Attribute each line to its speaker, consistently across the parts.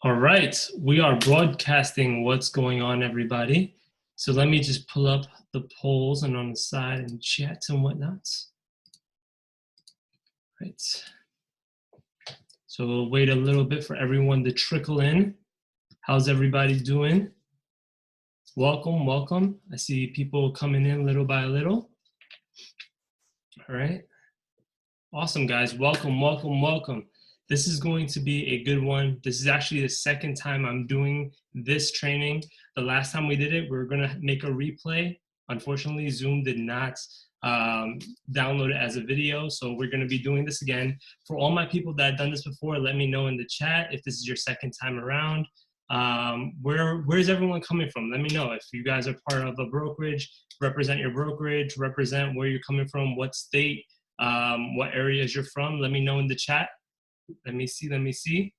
Speaker 1: All right, we are broadcasting what's going on, everybody. So let me just pull up the polls and on the side and chat and whatnot. Right. So we'll wait a little bit for everyone to trickle in. How's everybody doing? Welcome, welcome. I see people coming in little by little. All right. Awesome, guys. Welcome, welcome, welcome. This is going to be a good one. This is actually the second time I'm doing this training. The last time we did it, we were going to make a replay. Unfortunately, Zoom did not download it as a video, so we're going to be doing this again. For all my people that have done this before, let me know in the chat if this is your second time around. Where's everyone coming from? Let me know. If you guys are part of a brokerage, represent your brokerage, represent where you're coming from, what state, what areas you're from. Let me know in the chat. Let me see.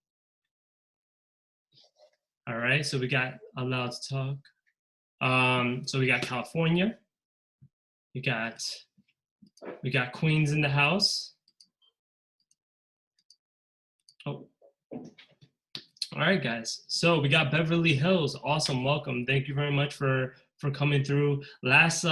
Speaker 1: All right, so we got allowed to talk. So we got California. We got Queens in the house. Oh. All right, guys. So we got Beverly Hills. Awesome, welcome. Thank you very much for coming through. We got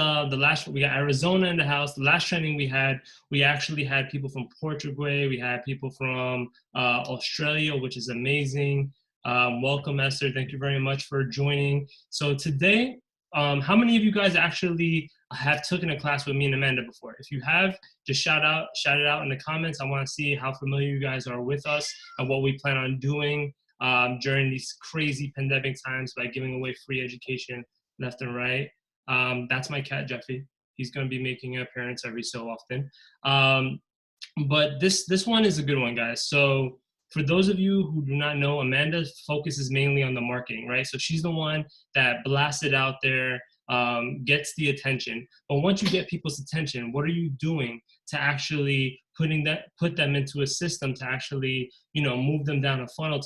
Speaker 1: Arizona in the house. The last training we actually had people from Portugal. We had people from Australia, which is amazing. Welcome, Esther. Thank you very much for joining. So today, how many of you guys actually have taken a class with me and Amanda before? If you have, just shout it out in the comments. I want to see how familiar you guys are with us and what we plan on doing during these crazy pandemic times by giving away free education left and right. That's my cat, Jeffy. He's going to be making an appearance every so often. But this one is a good one, guys. So for those of you who do not know, Amanda focuses mainly on the marketing, right? So she's the one that blasts it out there, gets the attention. But once you get people's attention, what are you doing to actually put them into a system to actually, move them down a funnel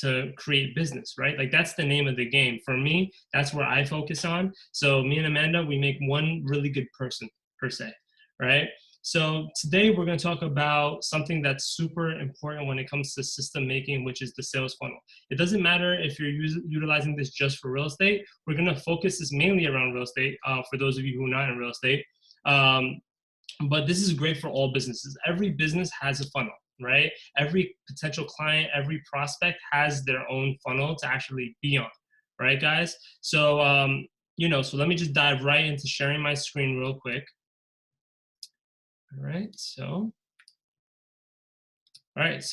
Speaker 1: to create business, right? Like that's the name of the game. For me, that's where I focus on. So me and Amanda, we make one really good person per se, right? So today we're going to talk about something that's super important when it comes to system making, which is the sales funnel. It doesn't matter if you're utilizing this just for real estate. We're going to focus this mainly around real estate for those of you who are not in real estate. But this is great for all businesses. Every business has a funnel, right? Every potential client, every prospect has their own funnel to actually be on, right, guys? So, so let me just dive right into sharing my screen real quick. All right, so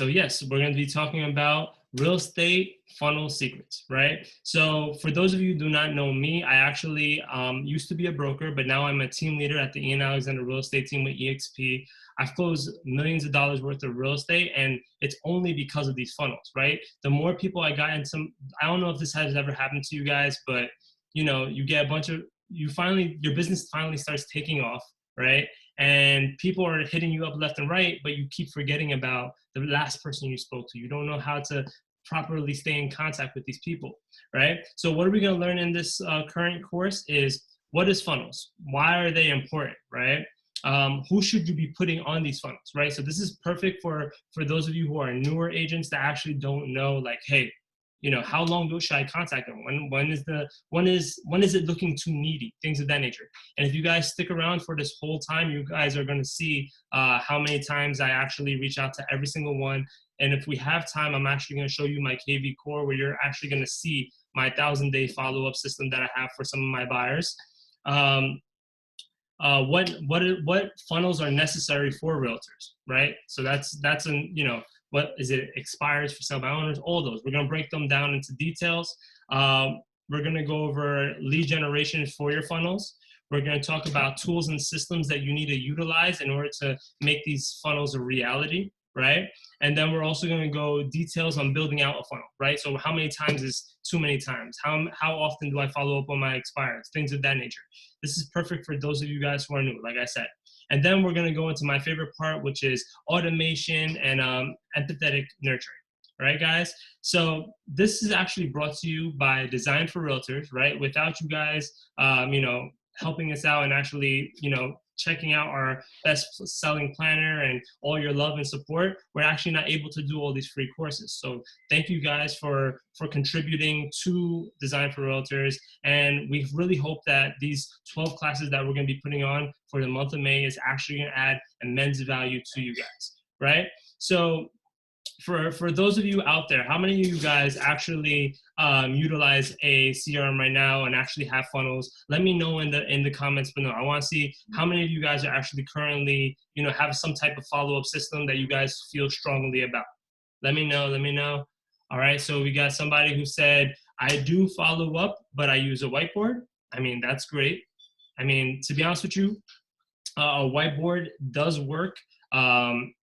Speaker 1: yes, we're going to be talking about real estate funnel secrets, right? So for those of you who do not know me, I actually used to be a broker, but now I'm a team leader at the Ian Alexander real estate team with EXP. I've closed millions of dollars worth of real estate, and it's only because of these funnels, right? The more people I got into, I don't know if this has ever happened to you guys, but you get a bunch of, your business finally starts taking off, right? And people are hitting you up left and right, but you keep forgetting about the last person you spoke to. You don't know how to properly stay in contact with these people, right? So what are we going to learn in this current course is what is funnels? Why are they important, right? Who should you be putting on these funnels, right? So this is perfect for those of you who are newer agents that actually don't know, like, hey, how long should I contact them? When is it looking too needy? Things of that nature. And if you guys stick around for this whole time, you guys are going to see how many times I actually reach out to every single one. And if we have time, I'm actually going to show you my KV core, where you're actually going to see my 1,000-day follow-up system that I have for some of my buyers. What funnels are necessary for realtors, right? So that's what is it, expires for sale by owners, all those. We're going to break them down into details. We're going to go over lead generation for your funnels. We're going to talk about tools and systems that you need to utilize in order to make these funnels a reality, right? And then we're also going to go details on building out a funnel, right? So how many times is too many times? How often do I follow up on my expires? Things of that nature. This is perfect for those of you guys who are new, like I said. And then we're going to go into my favorite part, which is automation and empathetic nurturing. Right, guys? So this is actually brought to you by Design for Realtors, right? Without you guys, helping us out and actually, checking out our best selling planner and all your love and support, we're actually not able to do all these free courses. So thank you guys for contributing to Design for Realtors. And we really hope that these 12 classes that we're going to be putting on for the month of May is actually going to add immense value to you guys, right? So for those of you out there, how many of you guys actually utilize a CRM right now and actually have funnels? Let me know in the comments below. I want to see how many of you guys are actually currently, have some type of follow-up system that you guys feel strongly about. Let me know. Let me know. All right. So we got somebody who said, I do follow up, but I use a whiteboard. I mean, that's great. I mean, to be honest with you, a whiteboard does work.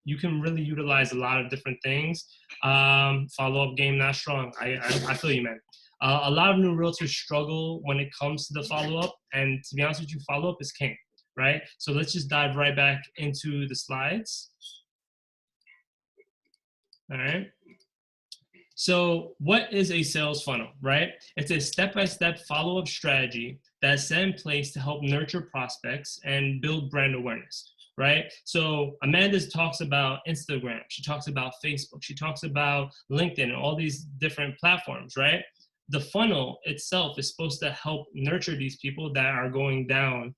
Speaker 1: You can really utilize a lot of different things. Follow-up game not strong. I feel you, man. A lot of new realtors struggle when it comes to the follow-up, and to be honest with you, follow-up is king, right? So let's just dive right back into the slides. All right. So what is a sales funnel, right? It's a step-by-step follow-up strategy that's set in place to help nurture prospects and build brand awareness, right? So Amanda talks about Instagram, she talks about Facebook, she talks about LinkedIn and all these different platforms, right? The funnel itself is supposed to help nurture these people that are going down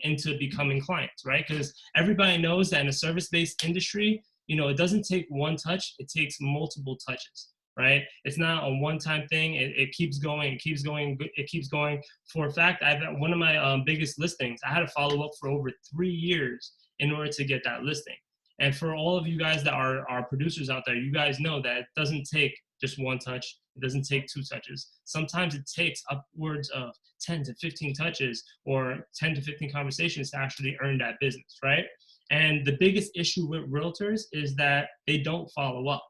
Speaker 1: into becoming clients, right? Because everybody knows that in a service-based industry, it doesn't take one touch, it takes multiple touches, right? It's not a one-time thing. It keeps going, it keeps going, it keeps going. For a fact, one of my biggest listings, I had to follow up for over 3 years in order to get that listing. And for all of you guys that are producers out there, you guys know that it doesn't take just one touch. It doesn't take 2 touches. Sometimes it takes upwards of 10 to 15 touches or 10 to 15 conversations to actually earn that business, right? And the biggest issue with realtors is that they don't follow up,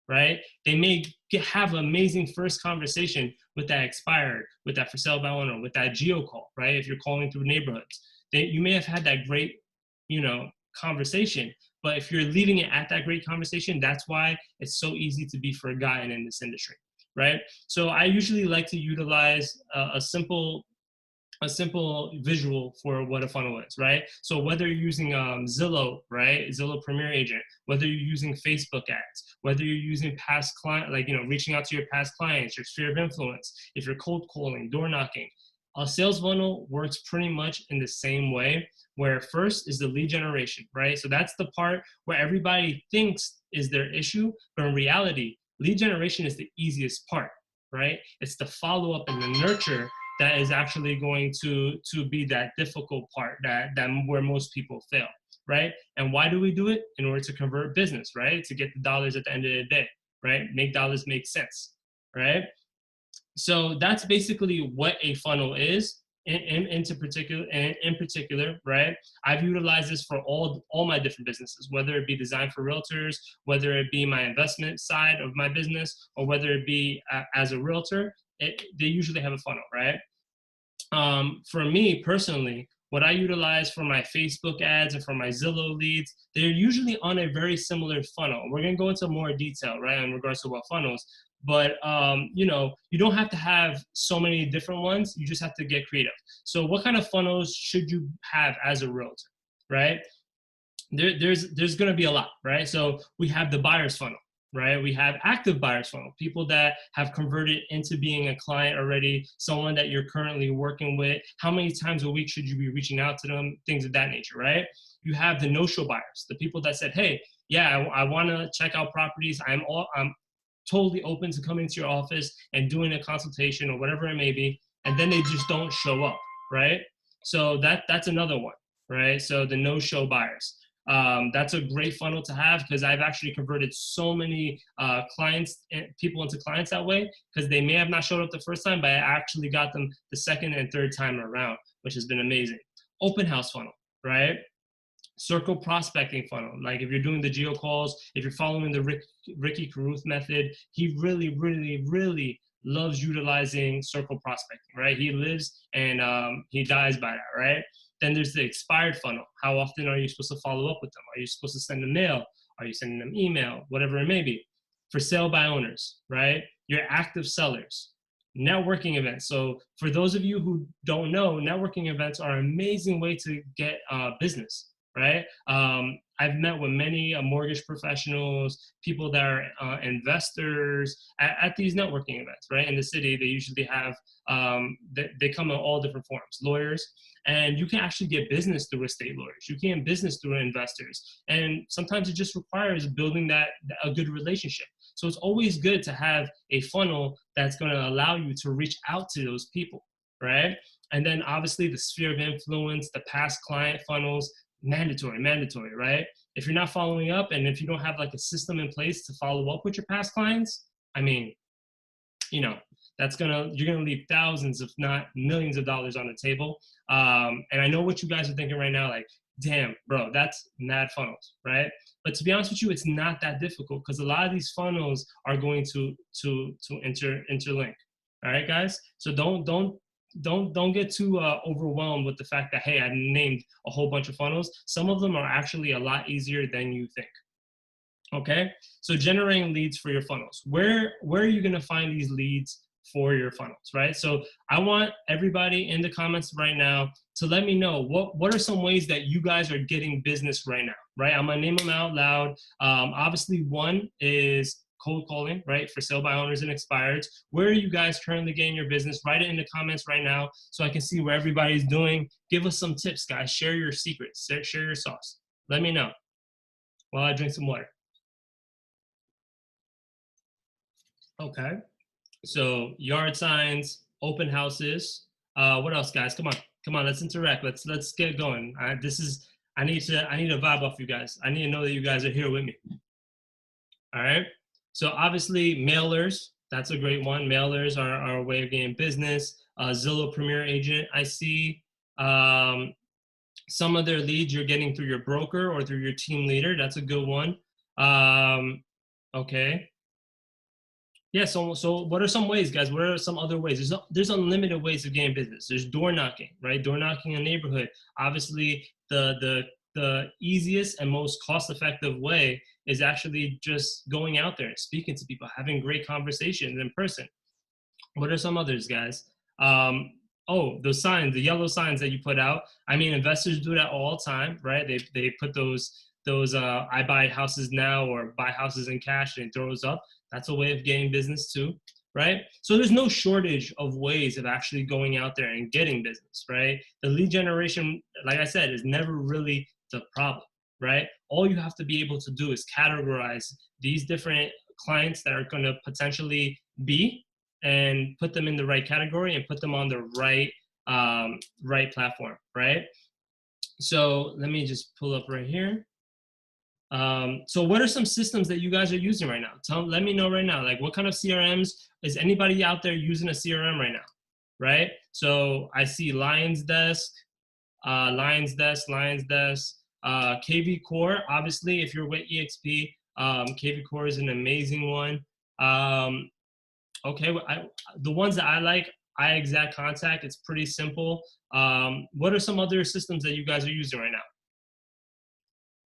Speaker 1: right? They may have an amazing first conversation with that expired, with that for sale by owner, with that geo call, right? If you're calling through neighborhoods, you may have had that great, conversation, but if you're leaving it at that great conversation, that's why it's so easy to be forgotten in this industry, right? So I usually like to utilize a simple visual for what a funnel is, right? So whether you're using Zillow, right? Zillow Premier Agent, whether you're using Facebook ads, whether you're using past client, reaching out to your past clients, your sphere of influence, if you're cold calling, door knocking, a sales funnel works pretty much in the same way, where first is the lead generation, right? So that's the part where everybody thinks is their issue, but in reality, lead generation is the easiest part, right? It's the follow-up and the nurture that is actually going to be that difficult part that where most people fail, right? And why do we do it? In order to convert business, right? To get the dollars at the end of the day, right? Make dollars make sense, right? So that's basically what a funnel is in particular, right? I've utilized this for all my different businesses, whether it be Design for Realtors, whether it be my investment side of my business, or whether it be as a realtor. They usually have a funnel, right? For me personally, what I utilize for my Facebook ads and for my Zillow leads, they're usually on a very similar funnel. We're going to go into more detail, right, in regards to what funnels. But, you don't have to have so many different ones. You just have to get creative. So what kind of funnels should you have as a realtor, right? There's going to be a lot, right? So we have the buyer's funnel, right? We have active buyers funnel, people that have converted into being a client already, someone that you're currently working with. How many times a week should you be reaching out to them? Things of that nature, right? You have the no-show buyers, the people that said, hey, yeah, I want to check out properties. I'm totally open to coming to your office and doing a consultation or whatever it may be, and then they just don't show up, right? So that's another one, right? So the no-show buyers. That's a great funnel to have, because I've actually converted so many people into clients that way, because they may have not showed up the first time, but I actually got them the second and third time around, which has been amazing. Open house funnel, right? Circle prospecting funnel. Like if you're doing the geo calls, if you're following the Ricky Carruth method, he really, really, really loves utilizing circle prospecting, right? He lives and he dies by that, right? Then there's the expired funnel. How often are you supposed to follow up with them? Are you supposed to send them mail? Are you sending them email? Whatever it may be. For sale by owners, right? Your active sellers. networking events. So for those of you who don't know, networking events are an amazing way to get business, right? I've met with many mortgage professionals, people that are investors at these networking events, right? In the city, they usually have, they come in all different forms, lawyers, and you can actually get business through estate lawyers. You can get business through investors. And sometimes it just requires building a good relationship. So it's always good to have a funnel that's going to allow you to reach out to those people, right? And then obviously the sphere of influence, the past client funnels, mandatory, right? If you're not following up and if you don't have like a system in place to follow up with your past clients, I mean, you know, you're gonna leave thousands, if not millions of dollars on the table. And I know what you guys are thinking right now, like, damn, bro, that's mad funnels, right? But to be honest with you, it's not that difficult because a lot of these funnels are going to interlink. All right, guys. So don't get too overwhelmed with the fact that, hey, I named a whole bunch of funnels. Some of them are actually a lot easier than you think. Okay, so generating leads for your funnels. Where are you going to find these leads for your funnels, right? So I want everybody in the comments right now to let me know what are some ways that you guys are getting business right now, right? I'm gonna name them out loud. Obviously, one is cold calling, right? For sale by owners and expireds. Where are you guys currently getting your business? Write it in the comments right now so I can see where everybody's doing. Give us some tips, guys. Share your secrets. Share your sauce. Let me know while I drink some water. Okay. So yard signs, open houses. What else, guys? Come on, let's interact. Let's get going. I need to vibe off you guys. I need to know that you guys are here with me. All right. So obviously mailers, that's a great one. Mailers are a way of getting business. Zillow Premier Agent, I see. Some of their leads you're getting through your broker or through your team leader. That's a good one. Okay. Yeah, so what are some ways, guys? What are some other ways? There's unlimited ways of getting business. There's door knocking, right? Door knocking in a neighborhood. Obviously, the easiest and most cost-effective way is actually just going out there and speaking to people, having great conversations in person. What are some others, guys? Oh, those signs, the yellow signs that you put out. I mean, investors do that all the time, right? They put those I buy houses now or buy houses in cash and it throws up. That's a way of getting business too, right? So there's no shortage of ways of actually going out there and getting business, right? The lead generation, like I said, is never really the problem, right? All you have to be able to do is categorize these different clients that are going to potentially be and put them in the right category and put them on the right right platform, right? So let me just pull up right here. So what are some systems that you guys are using right now? Let me know right now, like what kind of CRMs, is anybody out there using a CRM right now, right? So I see Lions Desk, KV Core. Obviously, if you're with EXP, KV Core is an amazing one. Okay, the ones that I like, iExact Contact, it's pretty simple. What are some other systems that you guys are using right now?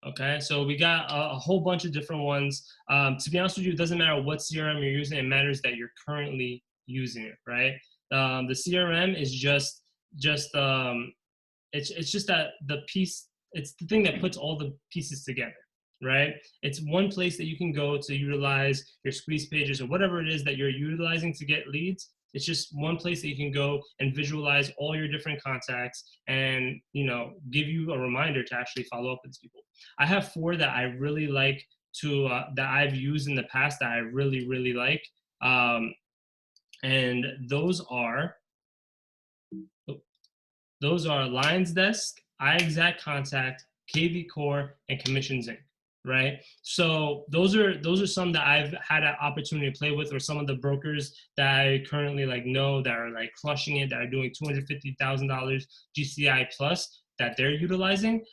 Speaker 1: Okay, so we got a whole bunch of different ones. To be honest with you, it doesn't matter what CRM you're using, it matters that you're currently using it, right? The CRM is just it's just that the piece, it's the thing that puts all the pieces together, right? It's one place that you can go to utilize your squeeze pages or whatever it is that you're utilizing to get leads. It's just one place that you can go and visualize all your different contacts and, you know, give you a reminder to actually follow up with these people. I have 4 that I really like that I've used in the past that I really, really like. And those are Lions Desk, iExact Contact, KV Core, and Commissions Inc. Right? So those are some that I've had an opportunity to play with, or some of the brokers that I currently like know that are like crushing it, that are doing $250,000 GCI plus that they're utilizing.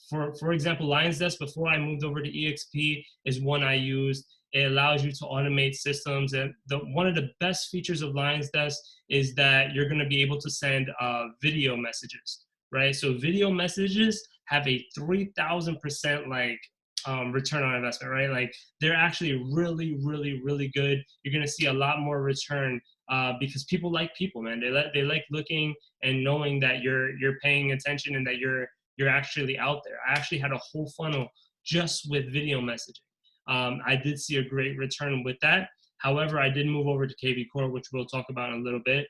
Speaker 1: For example, Lions Desk, before I moved over to EXP, is one I used. It allows you to automate systems, and one of the best features of Lions Desk is that you're going to be able to send video messages, right? So video messages have a 3,000% like return on investment, right? Like they're actually really, really, really good. You're gonna see a lot more return because people like people, man. They like looking and knowing that you're paying attention and that you're actually out there. I actually had a whole funnel just with video messaging. I did see a great return with that. However, I did move over to KV Core, which we'll talk about in a little bit.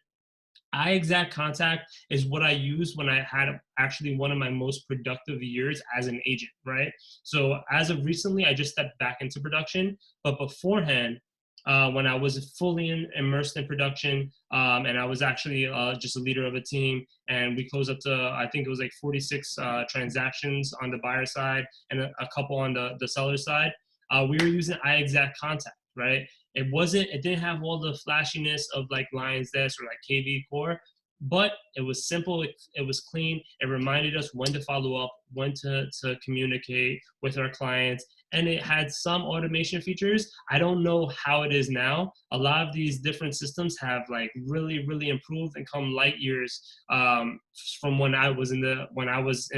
Speaker 1: iExact Contact is what I used when I had actually one of my most productive years as an agent, right? So as of recently, I just stepped back into production, but beforehand, when I was fully immersed in production, and I was actually just a leader of a team, and we closed up to, I think it was like 46 transactions on the buyer side and a couple on the seller side. We were using iExact Contact, right? It didn't have all the flashiness of like LionsDesk or like KV Core, but it was simple, it was clean. It reminded us when to follow up, when to communicate with our clients, and it had some automation features. I don't know how it is now. A lot of these different systems have like really, really improved and come light years from when I was in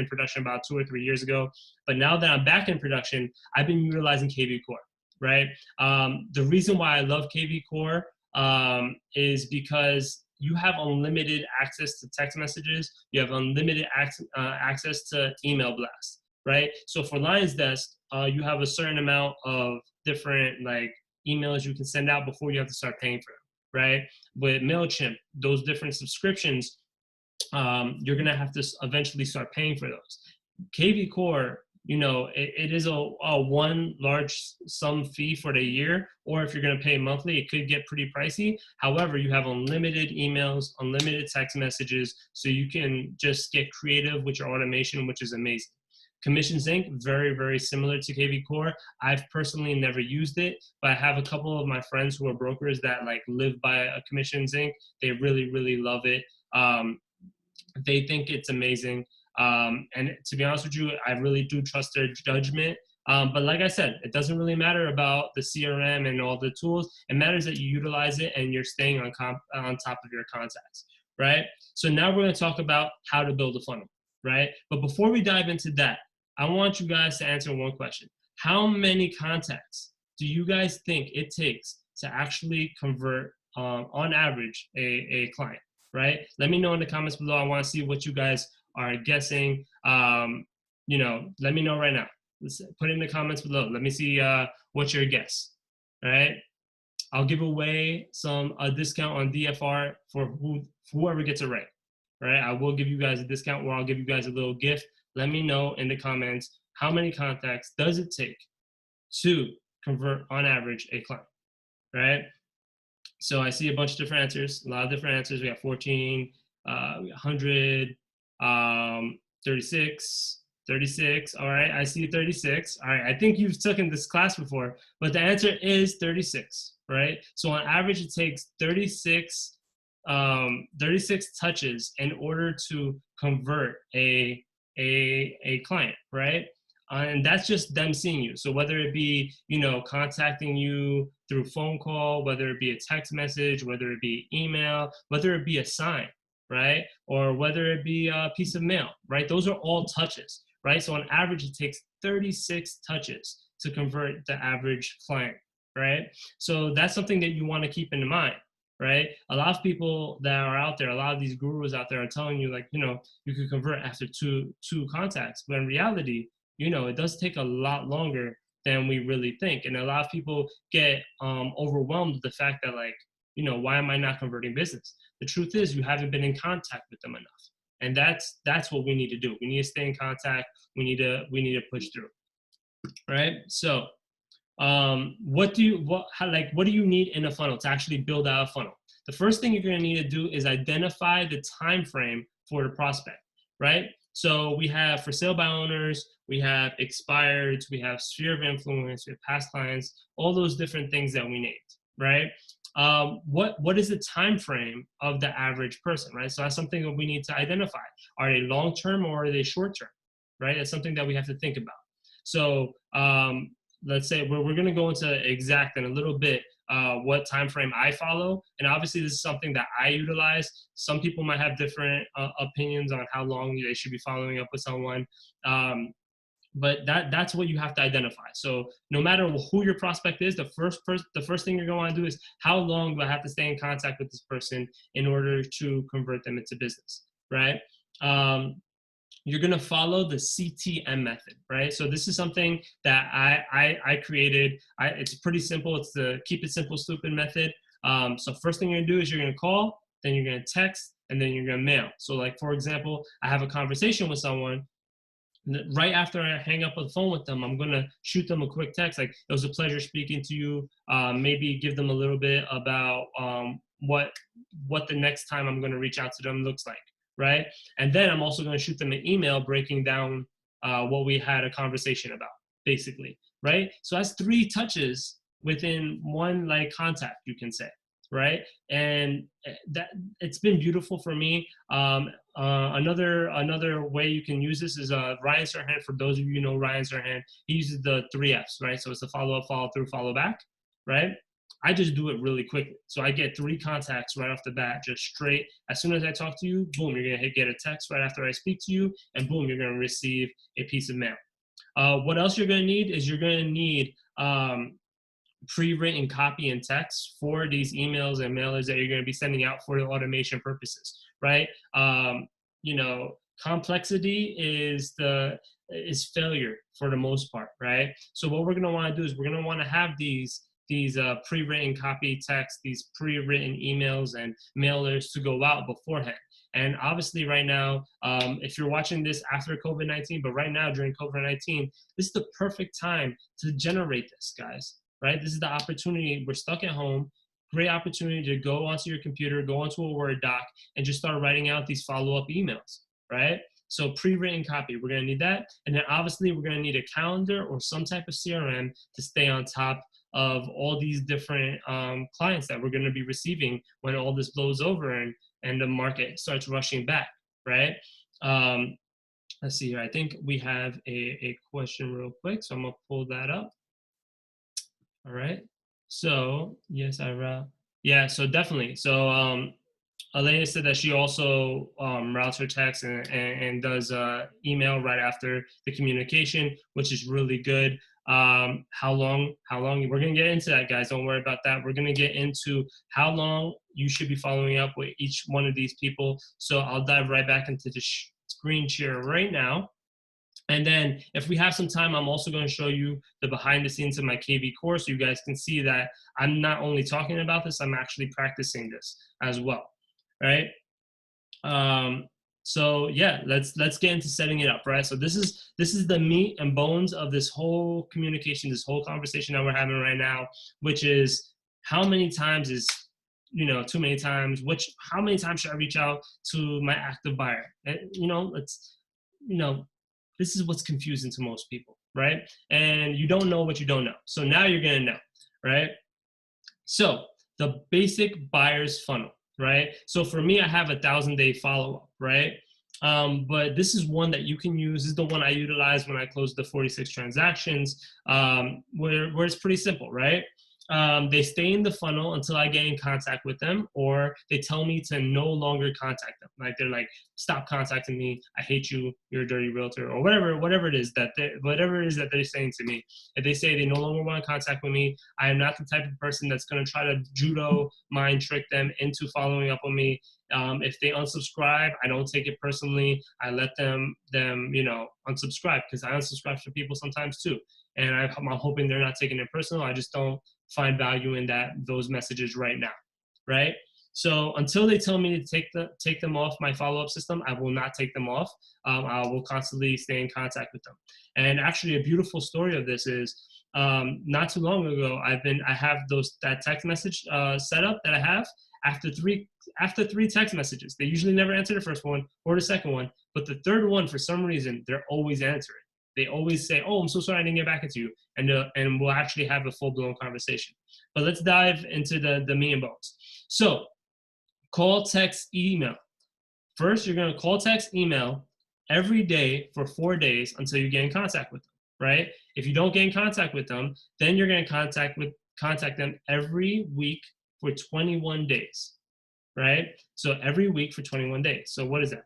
Speaker 1: production about 2 or 3 years ago. But now that I'm back in production, I've been utilizing KV Core, right? The reason why I love KV Core is because you have unlimited access to text messages. You have unlimited access to email blasts, right? So for LionsDesk, you have a certain amount of different like emails you can send out before you have to start paying for them, right? With MailChimp, those different subscriptions, you're gonna have to eventually start paying for those. KV Core, it is a one large sum fee for the year, or if you're going to pay monthly, it could get pretty pricey. However, you have unlimited emails, unlimited text messages, so you can just get creative with your automation, which is amazing. Commissions Inc., very, very similar to KV Core. I've personally never used it, but I have a couple of my friends who are brokers that like live by a Commissions Inc. They really, really love it. They think it's amazing. And to be honest with you, I really do trust their judgment. But like I said, it doesn't really matter about the CRM and all the tools. It matters that you utilize it and you're staying on top of your contacts, right? So now we're going to talk about how to build a funnel, right? But before we dive into that, I want you guys to answer one question. How many contacts do you guys think it takes to actually convert, on average, a client, right? Let me know in the comments below. I want to see what you guys are guessing. Let me know right now. Put it in the comments below. Let me see what's your guess. All right. I'll give away a discount on DFR for whoever gets it right. All right. I will give you guys a discount, or I'll give you guys a little gift. Let me know in the comments how many contacts does it take to convert on average a client. Right. So I see a bunch of different answers, a lot of different answers. We have 14, 100, 36, 36. All right, I see 36. All right, I think you've taken this class before, but the answer is 36, right? So on average, it takes 36 touches in order to convert a client, right? And that's just them seeing you. So whether it be, contacting you through phone call, whether it be a text message, whether it be email, whether it be a sign, right? Or whether it be a piece of mail, right? Those are all touches, right? So on average, it takes 36 touches to convert the average client, right? So that's something that you want to keep in mind, right? A lot of people that are out there, a lot of these gurus out there are telling you like, you could convert after two contacts, but in reality, it does take a lot longer than we really think. And a lot of people get overwhelmed with the fact that like, why am I not converting business? The truth is you haven't been in contact with them enough. And that's what we need to do. We need to stay in contact. We need to push through. Right? So what do you need in a funnel to actually build out a funnel? The first thing you're going to need to do is identify the time frame for the prospect, right? So we have for sale by owners, we have expireds, we have sphere of influence, we have past clients, all those different things that we named, right? What is the time frame of the average person, right? So that's something that we need to identify. Are they long-term or are they short-term, right? That's something that we have to think about. So let's say we're going to go into exact in a little bit what time frame I follow, and obviously this is something that I utilize. Some people might have different opinions on how long they should be following up with someone. but that's what you have to identify. So no matter who your prospect is, the first thing you're going to want to do is, how long do I have to stay in contact with this person in order to convert them into business, right? You're going to follow the CTM method, right? So this is something that I created. It's pretty simple. It's the keep it simple, stupid method. So first thing you're going to do is you're going to call, then you're going to text, and then you're going to mail. So like, for example, I have a conversation with someone. Right after I hang up the phone with them, I'm going to shoot them a quick text. Like, it was a pleasure speaking to you. Maybe give them a little bit about what the next time I'm going to reach out to them looks like, right? And then I'm also going to shoot them an email breaking down what we had a conversation about, basically, right? So that's 3 touches within one like contact, you can say, right? And that it's been beautiful for me. Another way you can use this is Ryan Serhant. For those of you who know Ryan Serhant, he uses the 3 Fs, right? So it's the follow up, follow through, follow back, right? I just do it really quickly. So I get 3 contacts right off the bat, just straight. As soon as I talk to you, boom, you're gonna get a text right after I speak to you, and boom, you're gonna receive a piece of mail. What else you're gonna need is you're gonna need pre-written copy and text for these emails and mailers that you're going to be sending out for the automation purposes, right? You know, complexity is failure for the most part, right? So what we're going to want to do is we're going to want to have these pre-written copy text, these pre-written emails and mailers to go out beforehand. And obviously right now, if you're watching this after COVID-19, but right now during COVID-19, this is the perfect time to generate this, guys. Right? This is the opportunity. We're stuck at home. Great opportunity to go onto your computer, go onto a Word doc, and just start writing out these follow-up emails, right? So pre-written copy, we're going to need that. And then obviously we're going to need a calendar or some type of CRM to stay on top of all these different clients that we're going to be receiving when all this blows over and the market starts rushing back, right? Let's see here. I think we have a question real quick, so I'm going to pull that up. All right. So yes, yeah, so definitely. So Elena said that she also routes her text and does email right after the communication, which is really good. How long, we're going to get into that, guys. Don't worry about that. We're going to get into how long you should be following up with each one of these people. So I'll dive right back into the screen share right now. And then if we have some time, I'm also going to show you the behind the scenes of my KV course. So you guys can see that I'm not only talking about this, I'm actually practicing this as well, right? So yeah, let's get into setting it up, right? So this is the meat and bones of this whole communication, this whole conversation that we're having right now, which is how many times is, you know, too many times, how many times should I reach out to my active buyer? And, you know, this is what's confusing to most people, right? And you don't know what you don't know. So now you're gonna know, right? So the basic buyer's funnel, right? So for me, I have a 1,000-day follow-up, right? But this is one that you can use. This is the one I utilize when I close the 46 transactions, where it's pretty simple, right? They stay in the funnel until I get in contact with them, or they tell me to no longer contact them. Like, they're like, stop contacting me. I hate you. You're a dirty realtor, or whatever it is that they're saying to me. If they say they no longer want to contact with me, I am not the type of person that's going to try to judo mind trick them into following up on me. If they unsubscribe, I don't take it personally. I let them unsubscribe, because I unsubscribe for people sometimes too. And I'm hoping they're not taking it personal. I just don't find value in those messages right now, right? So until they tell me to take them off my follow-up system, I will not take them off. I will constantly stay in contact with them. And actually, a beautiful story of this is, not too long ago, I have that text message set up that I have. After three text messages, they usually never answer the first one or the second one, but the third one, for some reason, they're always answering. They always say, "Oh, I'm so sorry I didn't get back to you," and we'll actually have a full-blown conversation. But let's dive into the meat and bones. So, call, text, email. First, you're going to call, text, email every day for 4 days until you get in contact with them, right? If you don't get in contact with them, then you're going to contact them every week for 21 days, right? So every week for 21 days. So what is that?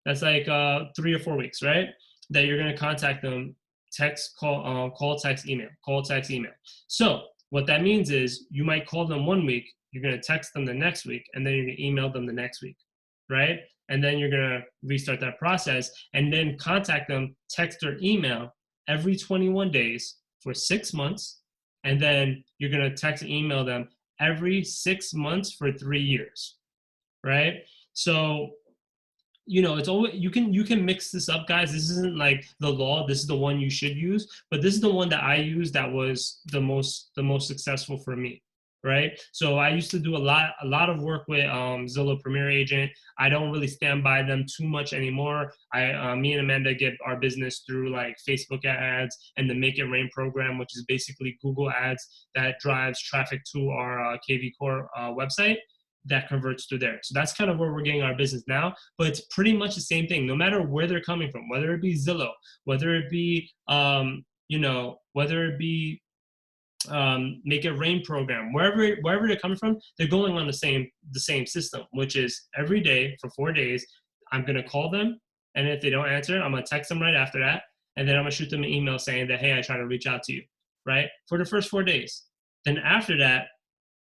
Speaker 1: That's like 3 or 4 weeks, right? that you're going to contact them, text, call, text, email, call, text, email. So what that means is you might call them one week, you're going to text them the next week, and then you're going to email them the next week, right? And then you're going to restart that process and then contact them, text or email every 21 days for 6 months. And then you're going to text and email them every 6 months for 3 years, right? So, you know, it's always, you can mix this up, guys. This isn't like the law. This is the one you should use, but this is the one that I used that was the most successful for me, right? So I used to do a lot of work with Zillow Premier Agent. I don't really stand by them too much anymore. Me and Amanda get our business through like Facebook ads and the Make It Rain program, which is basically Google ads that drives traffic to our KV Core website that converts through there. So that's kind of where we're getting our business now, but it's pretty much the same thing, no matter where they're coming from, whether it be Zillow, whether it be, whether it be Make It Rain program, wherever they're coming from, they're going on the same system, which is every day for 4 days, I'm going to call them. And if they don't answer, I'm going to text them right after that. And then I'm going to shoot them an email saying that, hey, I try to reach out to you, right? For the first 4 days. Then after that,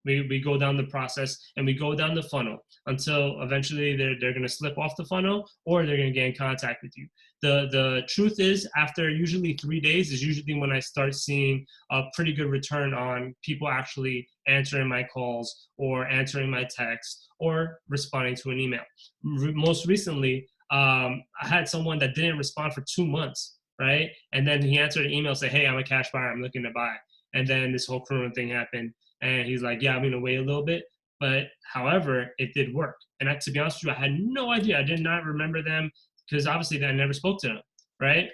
Speaker 1: we go down the process and we go down the funnel until eventually they're going to slip off the funnel or they're going to get in contact with you. The truth is, after usually 3 days is usually when I start seeing a pretty good return on people actually answering my calls or answering my texts or responding to an email. Most recently, I had someone that didn't respond for 2 months, right? And then he answered an email, say, hey, I'm a cash buyer, I'm looking to buy. And then this whole Corona thing happened. And he's like, yeah, I'm going to wait a little bit. But however, it did work. And to be honest with you, I had no idea. I did not remember them because obviously I never spoke to them, right?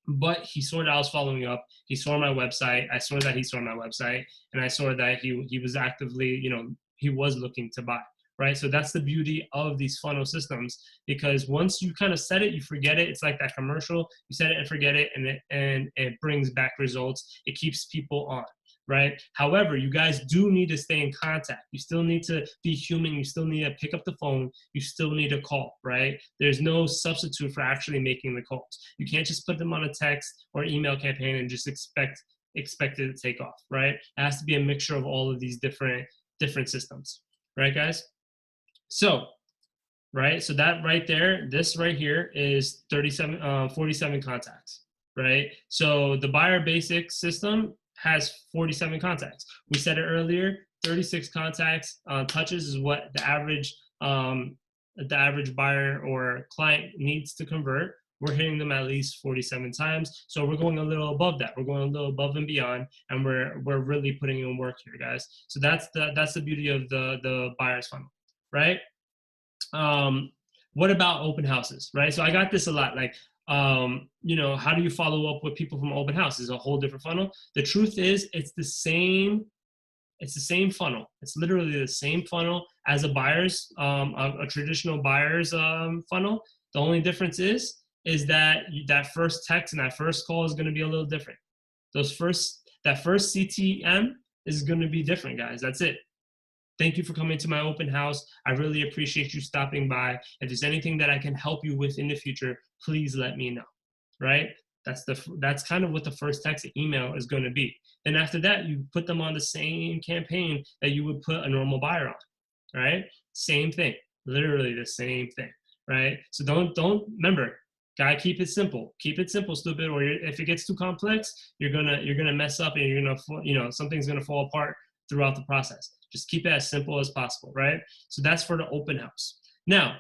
Speaker 1: But he saw that I was following up. He saw my website. I saw that he saw my website. And I saw that he was actively, he was looking to buy, right? So that's the beauty of these funnel systems, because once you kind of set it, you forget it. It's like that commercial. You set it and forget it, and it brings back results. It keeps people on. Right? However, you guys do need to stay in contact. You still need to be human. You still need to pick up the phone. You still need to call, right? There's no substitute for actually making the calls. You can't just put them on a text or email campaign and just expect it to take off, right? It has to be a mixture of all of these different systems, right, guys? So, right, so that right there, this right here is 47 contacts, right? So the buyer basic system has 47 contacts. We said it earlier, 36 contacts touches is what the average buyer or client needs to convert. We're hitting them at least 47 times. So we're going a little above that. We're going a little above and beyond, and we're really putting in work here, guys. So that's the beauty of the buyer's funnel, right? What about open houses, right? So I got this a lot, like, how do you follow up with people from open house? Is a whole different funnel. The truth is, it's the same funnel. It's literally the same funnel as a buyer's, a traditional buyer's funnel. The only difference is that that first text and that first call is going to be a little different. That first CTM is going to be different, guys. That's it. Thank you for coming to my open house. I really appreciate you stopping by. If there's anything that I can help you with in the future, please let me know, right? That's kind of what the first text and email is going to be. Then after that, you put them on the same campaign that you would put a normal buyer on, right? Same thing, literally the same thing, right? So don't remember, gotta keep it simple. Keep it simple, stupid. Or if it gets too complex, you're gonna mess up, and you're gonna something's gonna fall apart throughout the process. Just keep it as simple as possible, right? So that's for the open house. Now,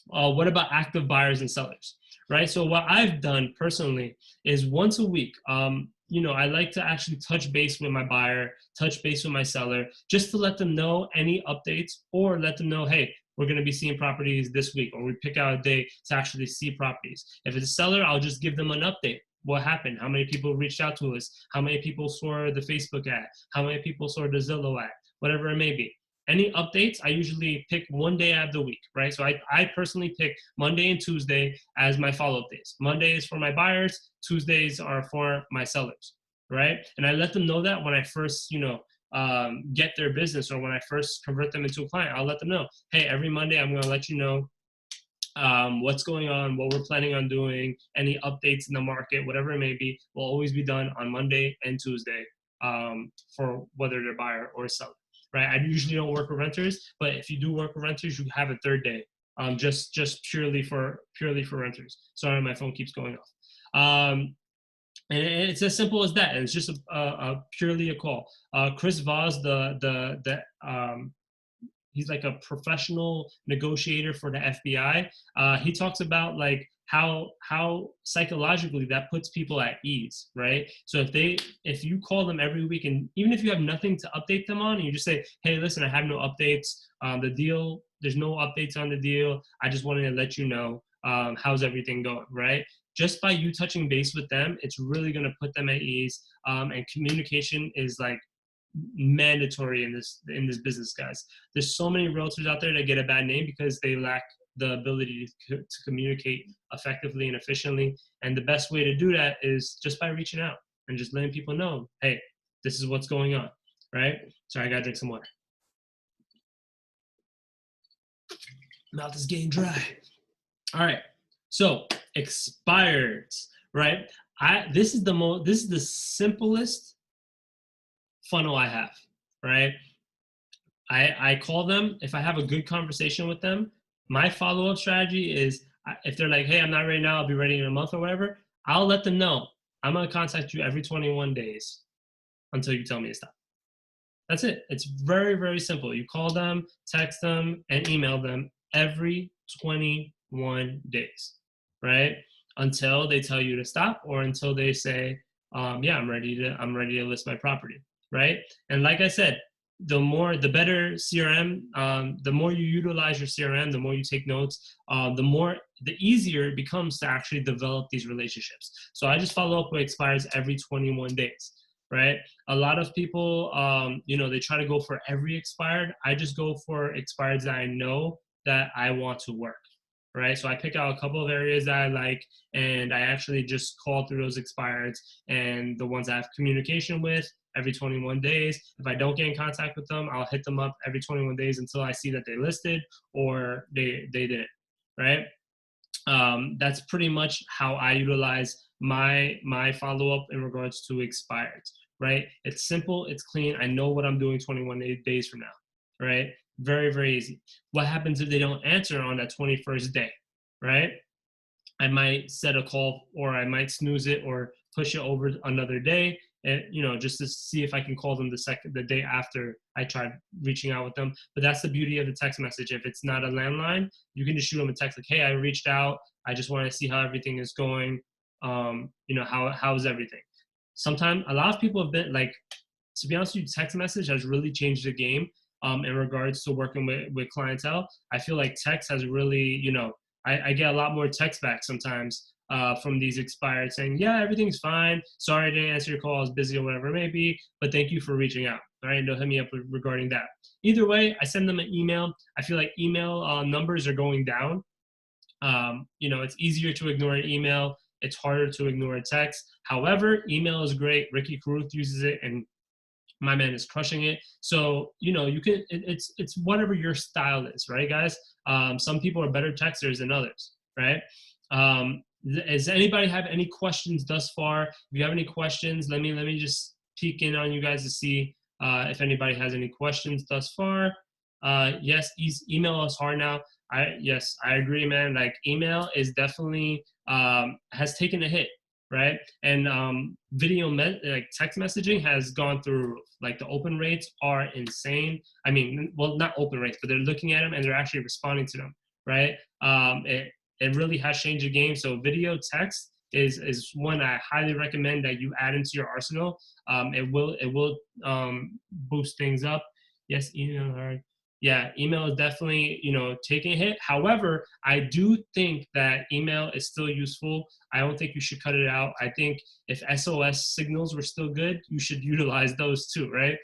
Speaker 1: what about active buyers and sellers, right? So what I've done personally is once a week, I like to actually touch base with my buyer, touch base with my seller, just to let them know any updates, or let them know, hey, we're going to be seeing properties this week, or we pick out a day to actually see properties. If it's a seller, I'll just give them an update. What happened? How many people reached out to us? How many people saw the Facebook ad? How many people saw the Zillow ad? Whatever it may be. Any updates, I usually pick one day out of the week, right? So I personally pick Monday and Tuesday as my follow-up days. Monday is for my buyers, Tuesdays are for my sellers, right? And I let them know that when I first, get their business, or when I first convert them into a client, I'll let them know, hey, every Monday I'm going to let you know what's going on, what we're planning on doing, any updates in the market, whatever it may be, will always be done on Monday and Tuesday, for whether they're buyer or seller, right? I usually don't work with renters, but if you do work with renters, you have a third day, just purely for renters. Sorry, my phone keeps going off. And it's as simple as that. It's just a purely a call. Chris Voss, he's like a professional negotiator for the FBI. He talks about like how psychologically that puts people at ease, right? So if you call them every week, and even if you have nothing to update them on, and you just say, hey, listen, I have no updates. The deal, there's no updates on the deal. I just wanted to let you know, how's everything going, right? Just by you touching base with them, it's really going to put them at ease. And communication is like mandatory in this business, guys. There's so many realtors out there that get a bad name because they lack the ability to communicate effectively and efficiently. And the best way to do that is just by reaching out and just letting people know, hey, this is what's going on, right? Sorry, I gotta drink some water. Mouth is getting dry. All right, so expireds, right? This is the simplest funnel I have, right? I call them. If I have a good conversation with them, my follow-up strategy is, if they're like, hey, I'm not ready now, I'll be ready in a month or whatever, I'll let them know I'm going to contact you every 21 days until you tell me to stop. That's it. It's very, very simple. You call them, text them, and email them every 21 days, right? Until they tell you to stop, or until they say, yeah, I'm ready to list my property, right? And like I said, the better CRM, the more you utilize your CRM, the more you take notes, the easier it becomes to actually develop these relationships. So I just follow up with expires every 21 days, right? A lot of people, they try to go for every expired. I just go for expireds that I know that I want to work, right? So I pick out a couple of areas that I like, and I actually just call through those expireds, and the ones I have communication with every 21 days. If I don't get in contact with them, I'll hit them up every 21 days until I see that they listed or they didn't, right? That's pretty much how I utilize my follow-up in regards to expireds, right? It's simple, it's clean. I know what I'm doing 21 days from now, right? Very, very easy. What happens if they don't answer on that 21st day, right? I might set a call, or I might snooze it or push it over another day, and just to see if I can call them the day after I tried reaching out with them. But that's the beauty of the text message. If it's not a landline, you can just shoot them a text like, hey, I reached out. I just want to see how everything is going. How's everything? Sometimes a lot of people have been like, to be honest with you, text message has really changed the game in regards to working with clientele. I feel like text has really, I get a lot more text back sometimes from these expired saying, yeah, everything's fine. Sorry I didn't answer your call. I was busy or whatever it may be, but thank you for reaching out. All right, they'll hit me up regarding that. Either way, I send them an email. I feel like email numbers are going down. It's easier to ignore an email. It's harder to ignore a text. However, email is great. Ricky Caruth uses it, and my man is crushing it. So, you can, it's whatever your style is, right, guys? Some people are better texters than others, right? Does anybody have any questions thus far? If you have any questions, let me just peek in on you guys to see if anybody has any questions thus far. Yes, email us hard now. Yes, I agree, man. Like, email is definitely has taken a hit, right? And like text messaging has gone through, like, the open rates are insane. I mean, well, not open rates, but they're looking at them and they're actually responding to them, right? It really has changed the game. So video text is one I highly recommend that you add into your arsenal. It will boost things up. Yes, email hard. Yeah, email is definitely, taking a hit. However, I do think that email is still useful. I don't think you should cut it out. I think if SOS signals were still good, you should utilize those too, right?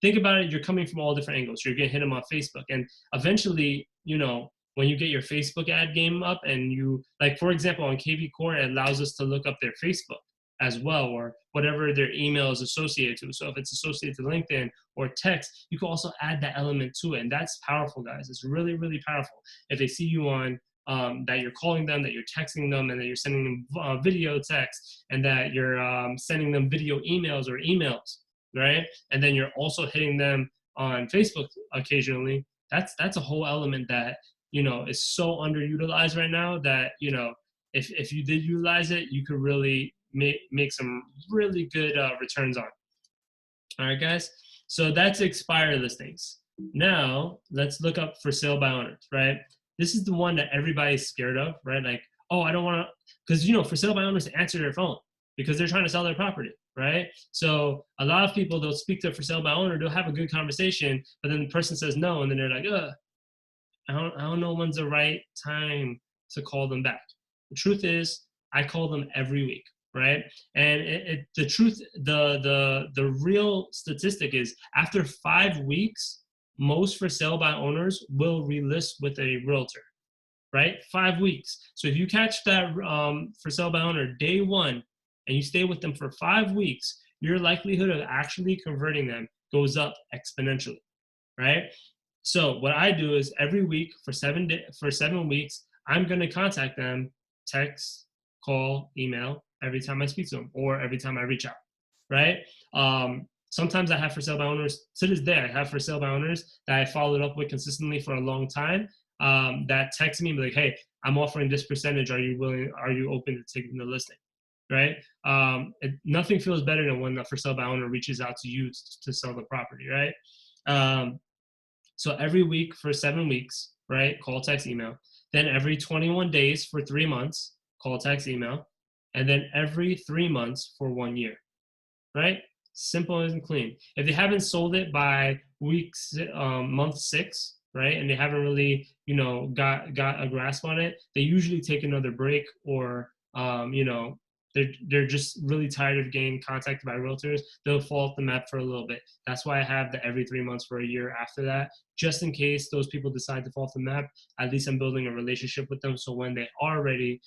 Speaker 1: Think about it. You're coming from all different angles. You're going to hit them on Facebook. And eventually, when you get your Facebook ad game up, and you, like, for example, on KV Core, it allows us to look up their Facebook, as well, or whatever their email is associated to. So if it's associated to LinkedIn or text, you can also add that element to it. And that's powerful, guys. It's really, really powerful. If they see you on that you're calling them, that you're texting them, and that you're sending them video text, and that you're sending them video emails or emails, right? And then you're also hitting them on Facebook occasionally. That's a whole element that, you know, is so underutilized right now that, you know, if you did utilize it, you could really make some really good returns on. All right, guys. So that's expired listings. Now let's look up for sale by owners, right? This is the one that everybody's scared of, right? Like, oh, I don't want to, because, you know, for sale by owners answer their phone because they're trying to sell their property, right? So a lot of people, they'll speak to a for sale by owner, they'll have a good conversation, but then the person says no, and then they're like, ugh, I don't know when's the right time to call them back. The truth is, I call them every week, right? And the truth, the real statistic is after 5 weeks, most for sale by owners will relist with a realtor, right? 5 weeks. So if you catch that for sale by owner day one and you stay with them for 5 weeks, your likelihood of actually converting them goes up exponentially, right? So what I do is every week for 7 weeks, I'm going to contact them, text, call, email, every time I speak to them or every time I reach out, right? Sometimes I have for sale by owners, to this day, I have for sale by owners that I followed up with consistently for a long time that text me like, hey, I'm offering this percentage. Are you open to taking the listing? Right? Nothing feels better than when the for sale by owner reaches out to you to sell the property, right? So every week for 7 weeks, right? Call, text, email. Then every 21 days for 3 months, call, text, email. And then every 3 months for 1 year, right? Simple and clean. If they haven't sold it by month 6, right, and they haven't really, you know, got a grasp on it, they usually take another break or, you know, they're just really tired of getting contacted by realtors. They'll fall off the map for a little bit. That's why I have the every 3 months for a year after that, just in case those people decide to fall off the map. At least I'm building a relationship with them, so when they are ready,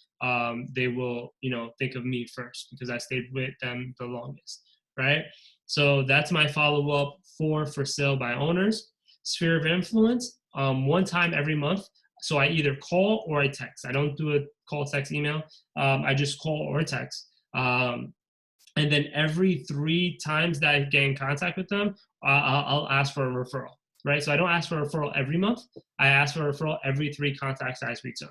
Speaker 1: they will, you know, think of me first because I stayed with them the longest, right? So that's my follow-up for sale by owners. Sphere of influence, one time every month. So I either call or I text. I don't do a call, text, email. I just call or text. And then every 3 times that I get in contact with them, I'll ask for a referral, right? So I don't ask for a referral every month. I ask for a referral every 3 contacts I speak to,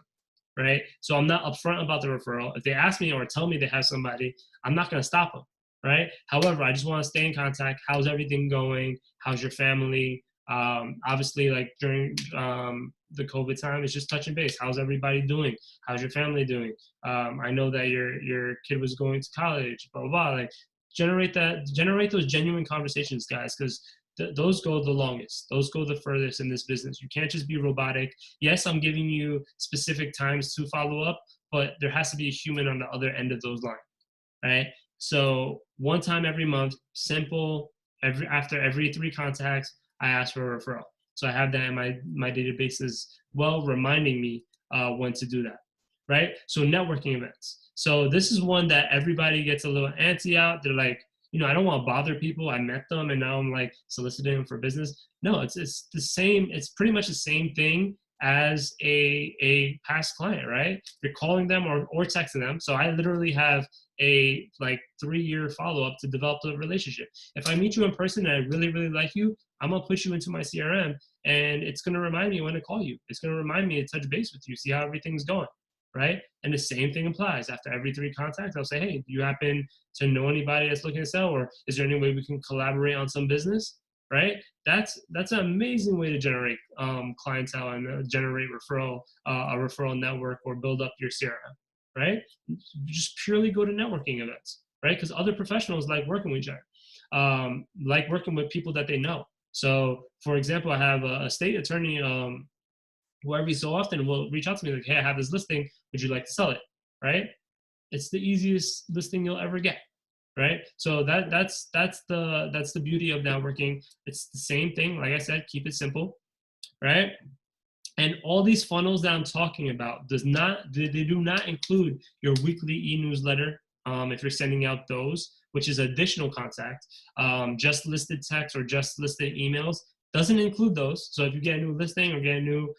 Speaker 1: right? So I'm not upfront about the referral. If they ask me or tell me they have somebody, I'm not going to stop them, right? However, I just want to stay in contact. How's everything going? How's your family? Obviously, like during the COVID time, it's just touching base. How's everybody doing? How's your family doing? I know that your kid was going to college, blah, blah, blah. Like generate those genuine conversations, guys, because those go the longest. Those go the furthest in this business. You can't just be robotic. Yes, I'm giving you specific times to follow up, but there has to be a human on the other end of those lines, right? So one time every month, simple. After every 3 contacts, I ask for a referral. So I have that in my database as well, reminding me when to do that, right? So networking events. So this is one that everybody gets a little antsy out. They're like, you know, I don't want to bother people. I met them and now I'm like soliciting them for business. No, it's the same. It's pretty much the same thing as a past client, right? You're calling them or texting them. So I literally have a like 3-year follow-up to develop the relationship. If I meet you in person and I really, really like you, I'm gonna put you into my CRM and it's gonna remind me when to call you. It's gonna remind me to touch base with you, see how everything's going, right? And the same thing applies. After every 3 contacts, I'll say, hey, do you happen to know anybody that's looking to sell, or is there any way we can collaborate on some business, right? That's an amazing way to generate clientele and generate a referral network or build up your CRM, right? Just purely go to networking events, right? Because other professionals like working with each other, like working with people that they know. So, for example, I have a state attorney who every so often will reach out to me like, hey, I have this listing. Would you like to sell it, right? It's the easiest listing you'll ever get, right? So that's the beauty of networking. It's the same thing. Like I said, keep it simple, right? And all these funnels that I'm talking about they do not include your weekly e-newsletter, if you're sending out those, which is additional contact. Just listed text or just listed emails doesn't include those. So if you get a new listing or get a new,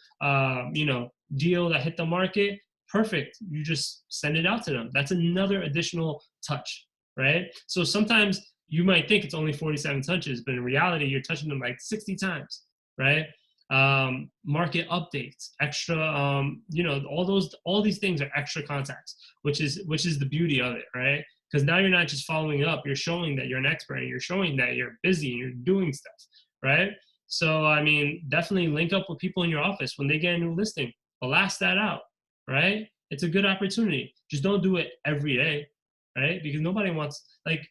Speaker 1: deal that hit the market, perfect. You just send it out to them. That's another additional touch, right? So sometimes you might think it's only 47 touches, but in reality, you're touching them like 60 times, right? Market updates, extra, all these things are extra contacts, which is the beauty of it, right? Because now you're not just following up, you're showing that you're an expert, and you're showing that you're busy and you're doing stuff, right? So, I mean, definitely link up with people in your office when they get a new listing. Blast that out, right? It's a good opportunity. Just don't do it every day, right? Because nobody wants, like,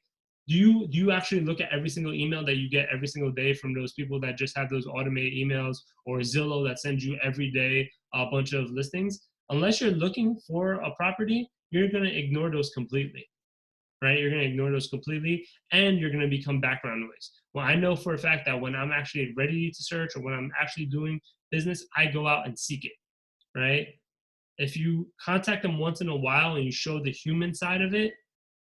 Speaker 1: do you actually look at every single email that you get every single day from those people that just have those automated emails, or Zillow that sends you every day a bunch of listings? Unless you're looking for a property, you're going to ignore those completely, right? You're going to ignore those completely, and you're going to become background noise. Well, I know for a fact that when I'm actually ready to search, or when I'm actually doing business, I go out and seek it, right? If you contact them once in a while and you show the human side of it,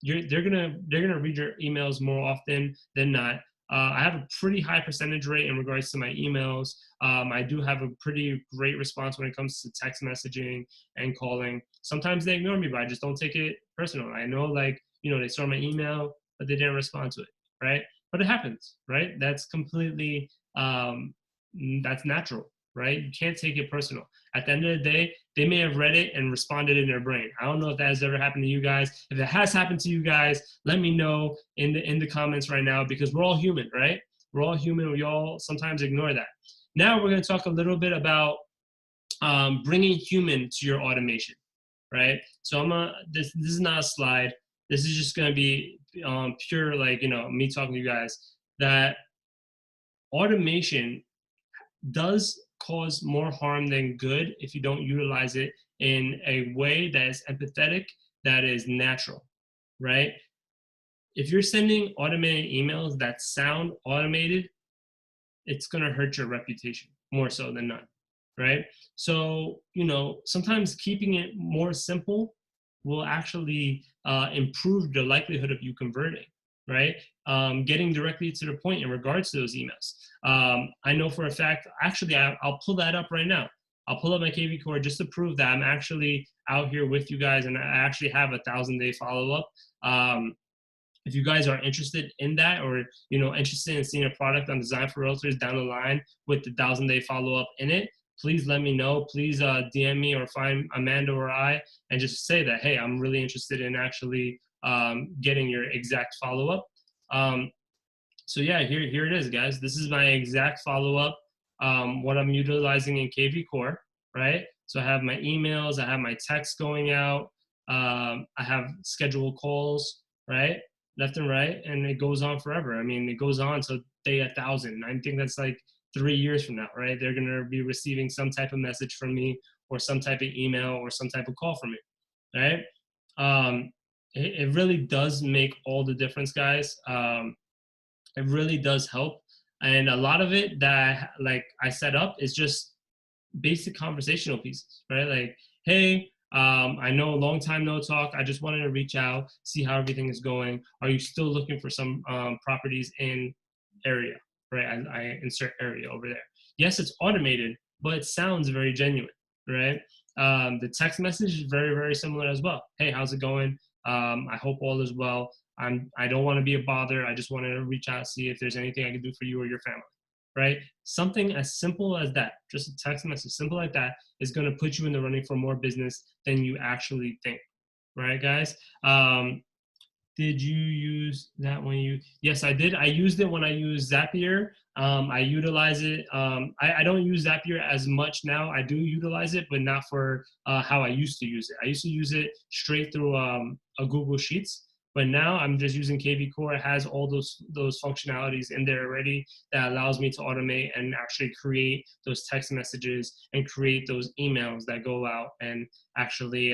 Speaker 1: they're gonna read your emails more often than not. I have a pretty high percentage rate in regards to my emails. I do have a pretty great response when it comes to text messaging and calling. Sometimes they ignore me, but I just don't take it personal. I know, like, they saw my email, but they didn't respond to it, right? But it happens, right? That's completely, that's natural, right? You can't take it personal. At the end of the day, they may have read it and responded in their brain. I don't know if that has ever happened to you guys. If it has happened to you guys, let me know in the comments right now, because we're all human, right? We're all human. We all sometimes ignore that. Now we're going to talk a little bit about bringing human to your automation, right? So this is not a slide. This is just going to be pure, like, me talking to you guys, that automation does cause more harm than good if you don't utilize it in a way that is empathetic, that is natural, right? If you're sending automated emails that sound automated, it's going to hurt your reputation more so than not, right? So, sometimes keeping it more simple will actually improve the likelihood of you converting, right? Getting directly to the point in regards to those emails. I know for a fact, actually, I'll pull that up right now. I'll pull up my KV Core just to prove that I'm actually out here with you guys, and I actually have a 1,000-day follow-up. If you guys are interested in that, or interested in seeing a product on Design for Realtors down the line with the 1,000-day follow-up in it, please let me know. Please DM me or find Amanda or I, and just say that, hey, I'm really interested in actually getting your exact follow-up. So yeah, here it is, guys. This is my exact follow-up, what I'm utilizing in KV Core, right? So I have my emails, I have my texts going out, I have scheduled calls, right? Left and right, and it goes on forever. I mean, it goes on till day 1,000. I think that's like 3 years from now, right? They're gonna be receiving some type of message from me, or some type of email, or some type of call from me, right? It really does make all the difference, guys. It really does help, and a lot of it that I set up is just basic conversational pieces, right? Like, hey, I know a long time no talk. I just wanted to reach out, see how everything is going. Are you still looking for some properties in area, right? I insert area over there. Yes, it's automated, but it sounds very genuine, right? The text message is very, very similar as well. Hey, how's it going? I hope all is well. I don't want to be a bother. I just wanted to reach out, see if there's anything I can do for you or your family, right? Something as simple as that, just a text message, simple like that, is going to put you in the running for more business than you actually think, right, guys? Did you use that when you? Yes, I did. I used it when I used Zapier. I utilize it. I don't use Zapier as much now. I do utilize it, but not for how I used to use it. I used to use it straight through a Google Sheets. But now I'm just using KV Core. It has all those functionalities in there already that allows me to automate and actually create those text messages and create those emails that go out and actually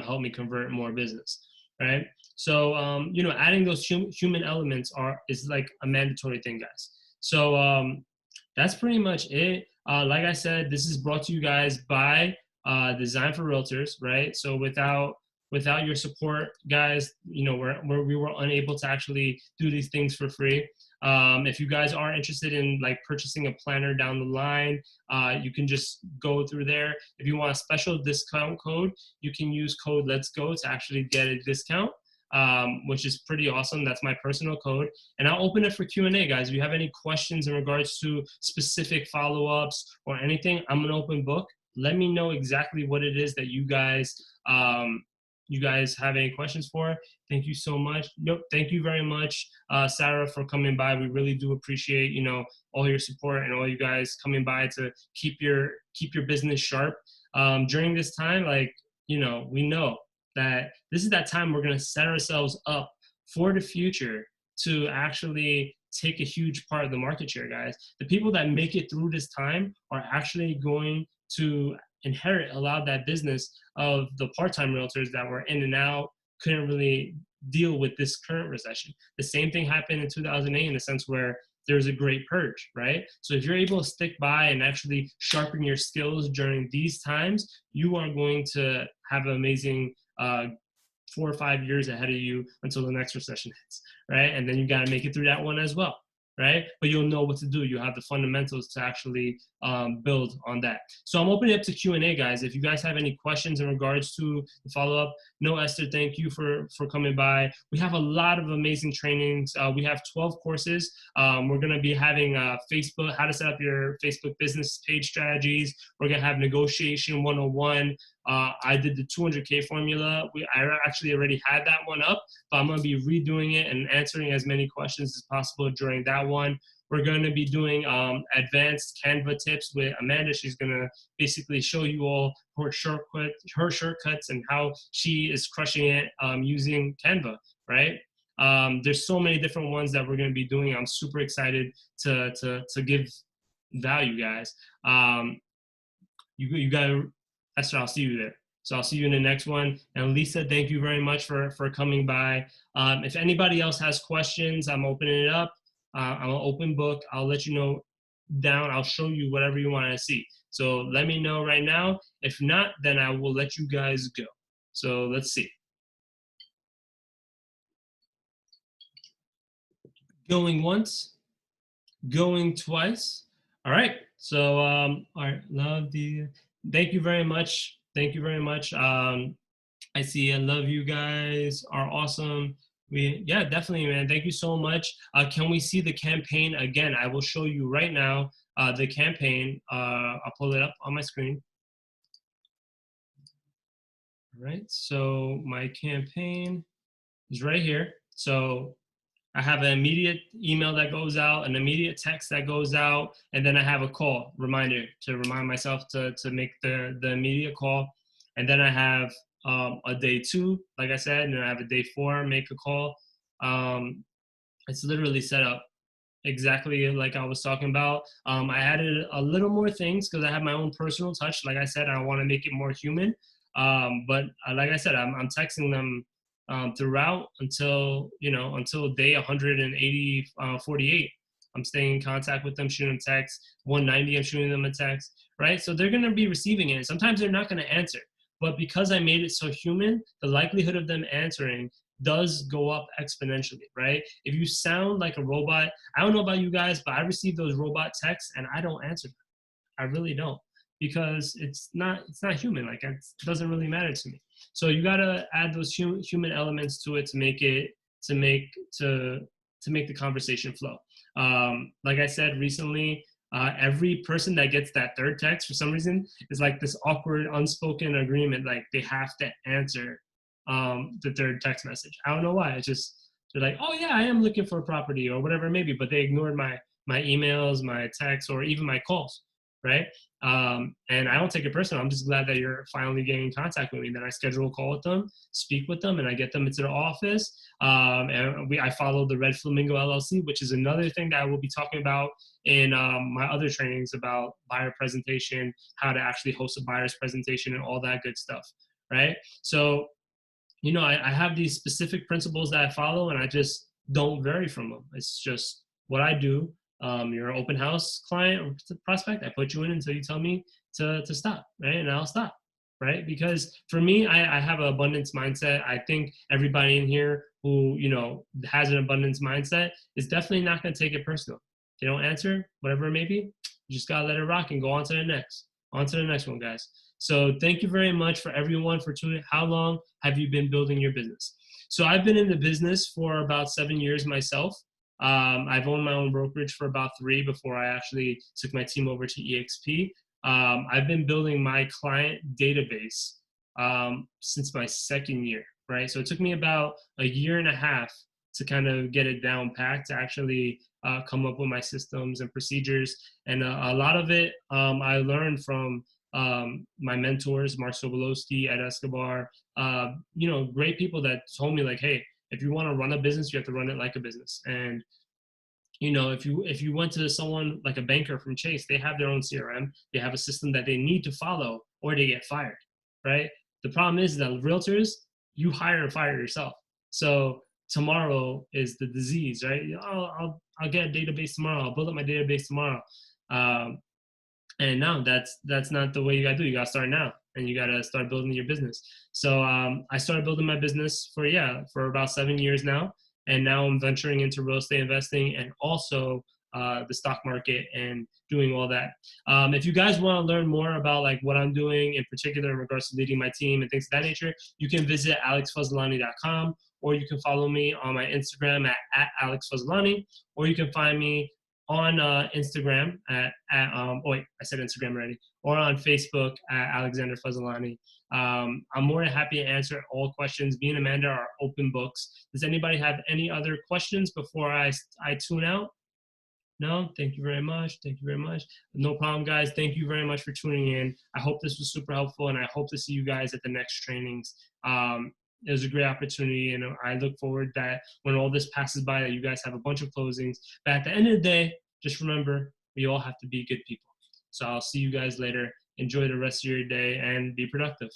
Speaker 1: help me convert more business, right? So adding those human elements is like a mandatory thing, guys. So that's pretty much it. Like I said, this is brought to you guys by Design for Realtors, right? So without Without your support, guys, you know, we were unable to actually do these things for free. If you guys are interested in like purchasing a planner down the line, you can just go through there. If you want a special discount code, you can use code Let's Go to actually get a discount, which is pretty awesome. That's my personal code. And I'll open it for Q&A, guys. If you have any questions in regards to specific follow-ups or anything, I'm an open book. Let me know exactly what it is that you guys have any questions for. Thank you so much. Nope. Thank you very much, Sarah, for coming by. We really do appreciate, you know, all your support and all you guys coming by to keep your business sharp. During this time, like, you know, we know that this is that time we're going to set ourselves up for the future to actually take a huge part of the market share, guys. The people that make it through this time are actually going to inherit a lot of that business of the part-time realtors that were in and out, couldn't really deal with this current recession. The same thing happened in 2008 in the sense where there's a great purge, right? So if you're able to stick by and actually sharpen your skills during these times, you are going to have an amazing 4 or 5 years ahead of you until the next recession hits, right? And then you got to make it through that one as well, right? But you'll know what to do. You have the fundamentals to actually build on that. So I'm opening up to Q&A, guys. If you guys have any questions in regards to the follow-up, no, Esther, thank you for coming by. We have a lot of amazing trainings. We have 12 courses. We're going to be having Facebook, how to set up your Facebook business page strategies. We're going to have negotiation 101. I did the 200K formula. I actually already had that one up, but I'm going to be redoing it and answering as many questions as possible during that one. We're going to be doing advanced Canva tips with Amanda. She's going to basically show you all her shortcuts and how she is crushing it using Canva, right? There's so many different ones that we're going to be doing. I'm super excited to give value, guys. You got to, Esther, I'll see you there. So I'll see you in the next one. And Lisa, thank you very much for coming by. If anybody else has questions, I'm opening it up. I'm an open book. I'll let you know down. I'll show you whatever you want to see. So let me know right now. If not, then I will let you guys go. So let's see. Going once, going twice. All right. So, all right. Thank you very much. Thank you very much. I see. I love you guys. Are awesome. Yeah, definitely, man. Thank you so much. Can we see the campaign again? I will show you right now the campaign. I'll pull it up on my screen. All right. So my campaign is right here. So I have an immediate email that goes out, an immediate text that goes out, and then I have a call reminder to remind myself to make the immediate call. And then I have a day 2, like I said, and then I have a day 4, make a call. It's literally set up exactly like I was talking about. I added a little more things because I have my own personal touch. Like I said, I want to make it more human. But like I said, I'm texting them throughout until day 48. I'm staying in contact with them, shooting them text. 190, I'm shooting them a text, right? So they're going to be receiving it. Sometimes they're not going to answer. But because I made it so human, the likelihood of them answering does go up exponentially, right? If you sound like a robot, I don't know about you guys, but I receive those robot texts and I don't answer them. I really don't, because it's not human. Like, it doesn't really matter to me. So you gotta add those human elements to it to make the conversation flow. Like I said recently, every person that gets that third text for some reason is like this awkward unspoken agreement, like they have to answer the third text message. I don't know why. It's just, they're like, oh yeah, I am looking for a property or whatever it may be, but they ignored my emails, my texts, or even my calls, right? And I don't take it personal. I'm just glad that you're finally getting in contact with me. Then I schedule a call with them, speak with them, and I get them into their office. And I follow the Red Flamingo LLC, which is another thing that I will be talking about in my other trainings about buyer presentation, how to actually host a buyer's presentation, and all that good stuff, right? So, I have these specific principles that I follow, and I just don't vary from them. It's just what I do. You're an open house client or prospect, I put you in until you tell me to stop, right? And I'll stop. right? Because for me, I have an abundance mindset. I think everybody in here who, you know, has an abundance mindset is definitely not going to take it personal. If they don't answer, whatever it may be, you just got to let it rock and go on to the next. On to the next one, guys. So thank you very much for everyone for tuning. How long have you been building your business? So I've been in the business for about 7 years myself. I've owned my own brokerage for about 3 before I actually took my team over to EXP. I've been building my client database since my 2nd year, right? So it took me about a year and a half to kind of get it down packed, to actually come up with my systems and procedures. And a lot of it I learned from my mentors, Mark Sobolowski, Ed Escobar, you know, great people that told me like, hey, if you want to run a business, you have to run it like a business. And you know, if you went to someone like a banker from Chase, they have their own CRM, they have a system that they need to follow or they get fired, right? The problem is that realtors, you hire and fire yourself. So tomorrow is the disease, right? I'll get a database tomorrow. I'll build up my database tomorrow. Um, and no, that's not the way you gotta do. You gotta start now, and you gotta start building your business. So I started building my business for about 7 years now, and now I'm venturing into real estate investing and also the stock market and doing all that. If you guys want to learn more about like what I'm doing in particular in regards to leading my team and things of that nature, you can visit alexfazlani.com, or you can follow me on my Instagram at alexfazlani, or you can find me on Instagram wait, I said Instagram already, or on Facebook at Alexander Fazlani. I'm more than happy to answer all questions. Me and Amanda are open books. Does anybody have any other questions before I tune out? No, thank you very much. Thank you very much. No problem, guys. Thank you very much for tuning in. I hope this was super helpful, and I hope to see you guys at the next trainings. It was a great opportunity, and I look forward that when all this passes by, that you guys have a bunch of closings. But at the end of the day, just remember, we all have to be good people. So I'll see you guys later. Enjoy the rest of your day and be productive.